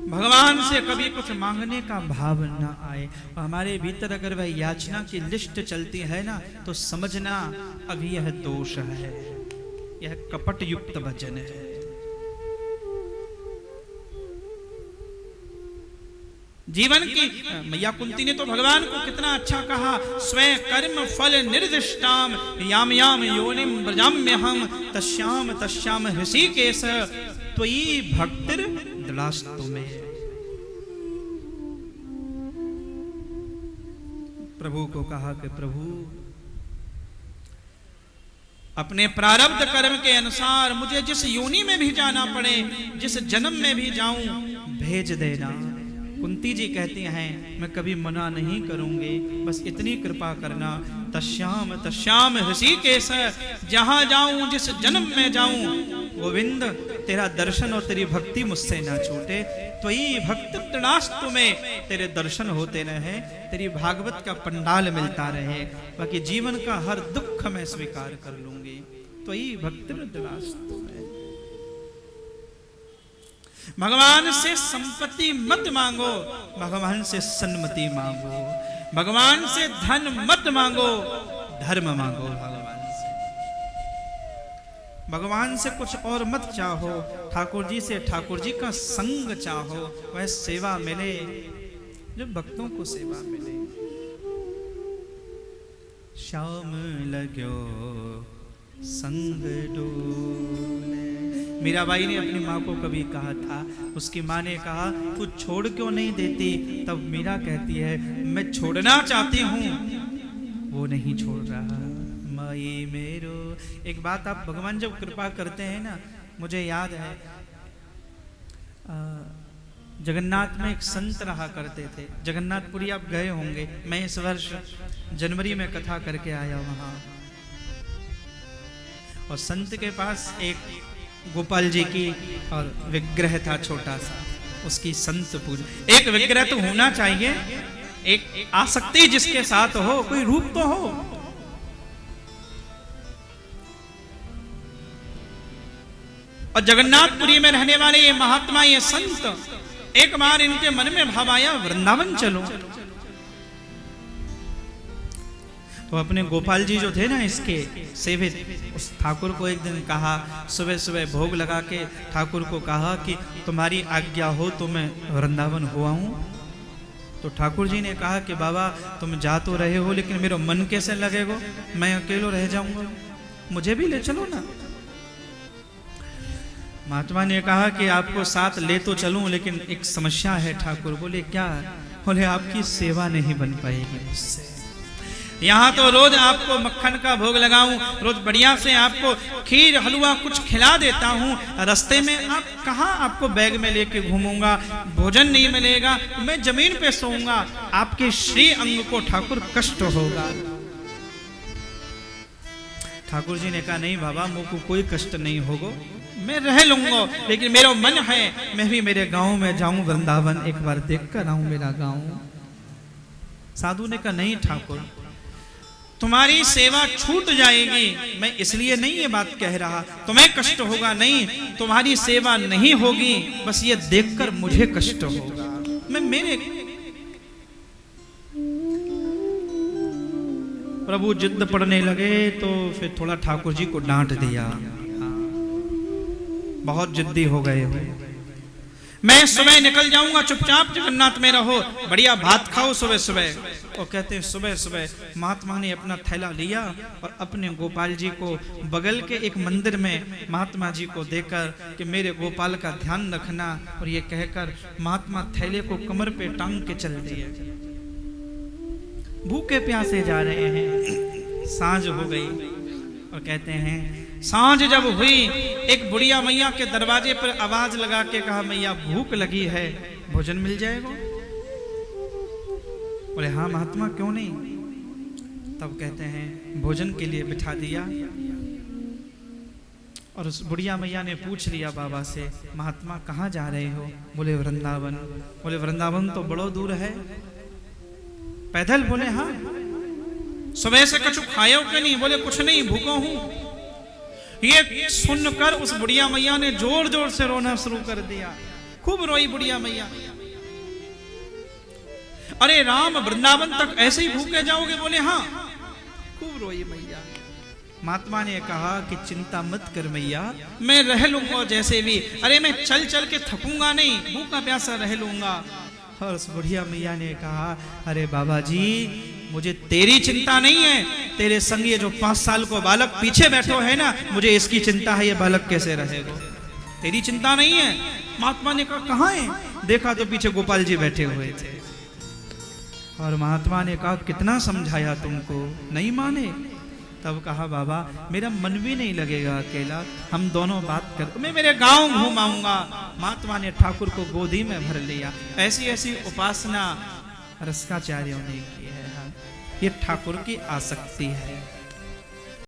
भगवान से कभी कुछ मांगने का भाव न आए, हमारे भीतर अगर वह याचना की लिस्ट चलती है ना, तो समझना अभी यह दोष है, यह कपट युक्त भजन है। जीवन की मैया कुंती ने तो भगवान को कितना अच्छा कहा, स्वयं कर्म फल निर्दिष्टाम याम याम योनिम व्रजाम्यहम तस्याम तस्याम ऋषिकेश त्वयि भक्तिर दृढ़ास्तु में। प्रभु को कहा कि प्रभु अपने प्रारब्ध कर्म के अनुसार मुझे जिस योनि में भी जाना पड़े, जिस जन्म में भी जाऊं, भेज देना। कुंती जी कहती हैं मैं कभी मना नहीं करूंगी, बस इतनी कृपा करना। तस्याम तस्याम ऋषिकेश, जहां जाऊं जिस जन्म में जाऊं, गोविंद तेरा दर्शन और तेरी भक्ति मुझसे ना छूटे। तो ही भक्त तृणास्तु में तेरे दर्शन होते रहे, तेरी भागवत का पंडाल मिलता रहे, बाकी जीवन का हर दुख मैं स्वीकार कर लूंगी। तो ही भक्त तृणास्तु में। भगवान से संपत्ति मत मांगो, भगवान से सन्मति मांगो। भगवान से धन मत मांगो, धर्म मांगो। भगवान से कुछ और मत चाहो, ठाकुर जी से ठाकुर जी का संग चाहो, वह सेवा मिले जो भक्तों को सेवा मिले। श्याम लगो संग डोले। मीराबाई ने अपनी माँ को कभी कहा था, उसकी माँ ने कहा तू छोड़ क्यों नहीं देती, तब मीरा कहती है मैं छोड़ना चाहती हूँ, वो नहीं छोड़ रहा। माई मेरो। एक बात आप भगवान जब कृपा करते हैं ना, मुझे याद है जगन्नाथ में एक संत रहा करते थे, जगन्नाथपुरी आप गए होंगे, मैं इस वर्ष जनवरी में कथा करके आया वहां। और संत के पास एक गोपाल जी की और विग्रह था छोटा सा, उसकी संत पूजा। एक विग्रह तो होना चाहिए, एक आसक्ति जिसके साथ हो, कोई रूप तो हो। और जगन्नाथपुरी में रहने वाले ये महात्मा, ये संत, एक बार इनके मन में भाव आया वृंदावन चलो। तो अपने गोपाल जी जो थे ना इसके सेवित, उस ठाकुर को एक दिन कहा, सुबह सुबह भोग लगा के ठाकुर को कहा कि तुम्हारी आज्ञा हो तो मैं वृंदावन हुआ हूं। तो ठाकुर जी ने कहा कि बाबा तुम जा तो रहे हो, लेकिन मेरा मन कैसे लगेगा, मैं अकेलो रह जाऊंगा, मुझे भी ले चलो ना। महात्मा ने कहा कि आपको साथ ले तो चलूं, लेकिन एक समस्या है ठाकुर। बोले क्या? बोले आपकी सेवा नहीं बन पाएगी मुझसे। यहाँ तो रोज आपको मक्खन का भोग लगाऊं, रोज बढ़िया से आपको खीर हलवा कुछ खिला देता हूँ, रास्ते में आप कहाँ आपको बैग में लेके घूमूंगा, भोजन नहीं मिलेगा, मैं जमीन पे सोऊंगा, आपके श्री अंग को ठाकुर कष्ट होगा। ठाकुर जी ने कहा नहीं बाबा, मुझको कोई कष्ट नहीं होगा, मैं रह लूंगा, लेकिन मेरा मन है मैं भी मेरे गांव में जाऊं, वृंदावन एक बार देख कर आऊं मेरा गांव। साधु ने कहा नहीं ठाकुर, तुम्हारी सेवा छूट जाएगी, मैं इसलिए नहीं ये बात कह रहा, तुम्हें कष्ट होगा नहीं, तुम्हारी सेवा नहीं होगी, बस ये देखकर मुझे कष्ट होगा। मैं मेरे प्रभु जिद पड़ने लगे, तो फिर थोड़ा ठाकुर जी को डांट दिया, बहुत जिद्दी हो गए हो, मैं सुबह निकल जाऊंगा, चुपचाप जगन्नाथ में रहो, बढ़िया भात खाओ सुबह सुबह। और कहते हैं सुबह सुबह महात्मा ने अपना थैला लिया और अपने गोपाल जी को बगल के एक मंदिर में महात्मा जी को देकर कि मेरे गोपाल का ध्यान रखना, और ये कहकर महात्मा थैले को कमर पे टांग के चल दिए। भूखे प्यासे जा रहे हैं, सांझ हो गई, और कहते हैं सांझ जब हुई, एक बुढ़िया मैया के दरवाजे पर आवाज लगा के कहा मैया भूख लगी है, भोजन मिल जाएगा? बोले हाँ महात्मा क्यों नहीं। तब कहते हैं भोजन के लिए बिठा दिया, और उस बुढ़िया मैया ने पूछ लिया बाबा से महात्मा कहाँ जा रहे हो? बोले वृंदावन। बोले वृंदावन तो बड़ो दूर है, पैदल? बोले हाँ। सुबह से कुछ खायो कि नहीं? बोले कुछ नहीं, भूखा हूं। ये सुनकर उस बुढ़िया मैया ने जोर जोर से रोना शुरू कर दिया, खूब रोई बुढ़िया मैया। अरे राम, वृंदावन तक ऐसे ही भूखे जाओगे? बोले हाँ। खूब रोई मैया। महात्मा ने कहा कि चिंता मत कर मैया, मैं रह लूंगा जैसे भी। अरे मैं चल चल के थकूंगा नहीं, भूखा प्यासा रह लूंगा। और उस बुढ़िया मैया ने कहा, अरे बाबा जी, मुझे तेरी चिंता नहीं है, तेरे संग ये जो 5 साल को बालक पीछे बैठो है ना, मुझे इसकी चिंता है, ये बालक कैसे रहेगा। तेरी चिंता नहीं है। महात्मा ने कहा कहाँ है? देखा तो पीछे गोपाल जी बैठे हुए थे। और महात्मा ने कहा कितना समझाया तुमको, नहीं माने। तब कहा बाबा मेरा मन भी नहीं लगेगा अकेला, हम दोनों बात कर, मैं मेरे गांव घूम आऊंगा। महात्मा ने ठाकुर को गोदी में भर लिया। ऐसी ऐसी उपासना रसकाचार्यों ने की है। ये ठाकुर की आसक्ति है।